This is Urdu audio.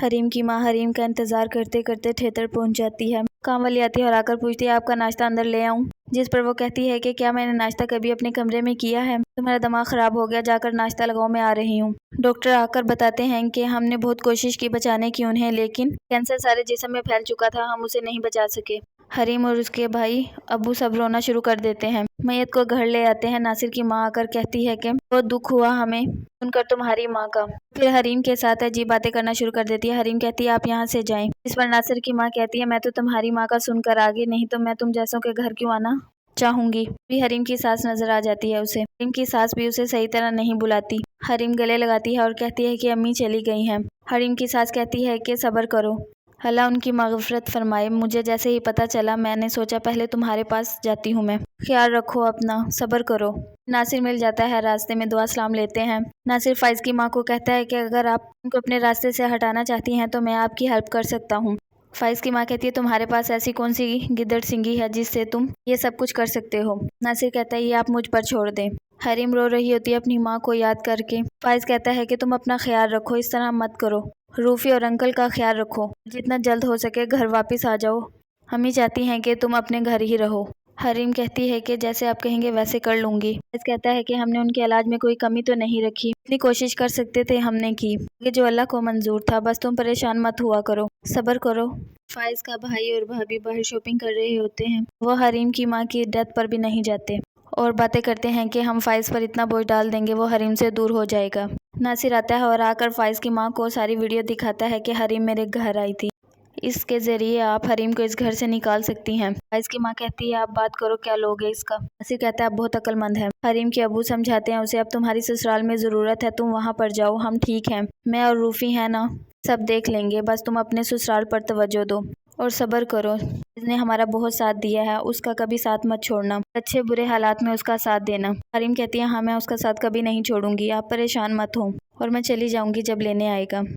حریم کی ماں حریم کا انتظار کرتے کرتے تھیٹر پہنچ جاتی ہے۔ کام والی آتی ہے اور آ کر پوچھتی ہے آپ کا ناشتہ اندر لے آؤں؟ جس پر وہ کہتی ہے کہ کیا میں نے ناشتہ کبھی اپنے کمرے میں کیا ہے؟ تمہارا دماغ خراب ہو گیا، جا کر ناشتہ لگاؤ، میں آ رہی ہوں۔ ڈاکٹر آ کر بتاتے ہیں کہ ہم نے بہت کوشش کی بچانے کی انہیں، لیکن کینسر سارے جسم میں پھیل چکا تھا، ہم اسے نہیں بچا سکے۔ حریم اور اس کے بھائی ابو سب رونا شروع کر دیتے ہیں۔ میت کو گھر لے آتے ہیں۔ ناصر کی ماں آ کر کہتی ہے کہ بہت دکھ ہوا ہمیں سن کر تمہاری ماں کا۔ پھر حریم کے ساتھ عجیب باتیں کرنا شروع کر دیتی ہے۔ حریم کہتی ہے آپ یہاں سے جائیں، اس پر ناصر کی ماں کہتی ہے میں تو تمہاری ماں کا سن کر آگے، نہیں تو میں تم جیسوں کے گھر کیوں آنا چاہوں گی۔ بھی حریم کی ساس نظر آ جاتی ہے اسے۔ حریم کی ساس بھی اسے صحیح طرح نہیں بلاتی۔ حریم گلے لگاتی ہے اور کہتی ہے کہ امی چلی گئی ہیں۔ حریم کی ساس کہتی ہے کہ صبر کرو، اللہ ان کی مغفرت فرمائے، مجھے جیسے ہی پتہ چلا میں نے سوچا پہلے تمہارے پاس جاتی ہوں، میں خیال رکھو اپنا، صبر کرو۔ ناصر مل جاتا ہے، راستے میں دعا سلام لیتے ہیں۔ ناصر فائز کی ماں کو کہتا ہے کہ اگر آپ ان کو اپنے راستے سے ہٹانا چاہتی ہیں تو میں آپ کی ہیلپ کر سکتا ہوں۔ فائز کی ماں کہتی ہے تمہارے پاس ایسی کون سی گدڑ سنگھی ہے جس سے تم یہ سب کچھ کر سکتے ہو؟ ناصر کہتا ہے یہ آپ مجھ پر چھوڑ دیں۔ حریم رو رہی ہوتی ہے اپنی ماں کو یاد کر کے۔ فائز کہتا ہے کہ تم اپنا خیال رکھو، اس طرح مت کرو، روفی اور انکل کا خیال رکھو، جتنا جلد ہو سکے گھر واپس آ جاؤ، امی چاہتی ہیں کہ تم اپنے گھر ہی رہو۔ حریم کہتی ہے کہ جیسے آپ کہیں گے ویسے کر لوں گی۔ فائز کہتا ہے کہ ہم نے ان کے علاج میں کوئی کمی تو نہیں رکھی، اتنی کوشش کر سکتے تھے ہم نے کی، یہ جو اللہ کو منظور تھا، بس تم پریشان مت ہوا کرو، صبر کرو۔ فائز کا بھائی اور بھابھی باہر شاپنگ کر رہے ہوتے ہیں، وہ حریم کی ماں کی ڈیتھ پر بھی نہیں جاتے اور باتیں کرتے ہیں کہ ہم فائز پر اتنا بوجھ ڈال دیں گے وہ حریم سے دور ہو جائے گا۔ ناصر آتا ہے اور آ کر فائز کی ماں کو ساری ویڈیو دکھاتا ہے کہ حریم میرے گھر آئی تھی، اس کے ذریعے آپ حریم کو اس گھر سے نکال سکتی ہیں۔ فائز کی ماں کہتی ہے آپ بات کرو، کیا لوگ ہیں اس کا؟ ناصر کہتا ہے آپ بہت عقل مند ہیں۔ حریم کے ابو سمجھاتے ہیں اسے اب تمہاری سسرال میں ضرورت ہے، تم وہاں پر جاؤ، ہم ٹھیک ہیں، میں اور روفی ہیں نا، سب دیکھ لیں گے، بس تم اپنے سسرال پر توجہ دو اور صبر کرو، اس نے ہمارا بہت ساتھ دیا ہے، اس کا کبھی ساتھ مت چھوڑنا، اچھے برے حالات میں اس کا ساتھ دینا۔ حریم کہتی ہے ہاں میں اس کا ساتھ کبھی نہیں چھوڑوں گی، آپ پریشان مت ہوں اور میں چلی جاؤں گی جب لینے آئے گا۔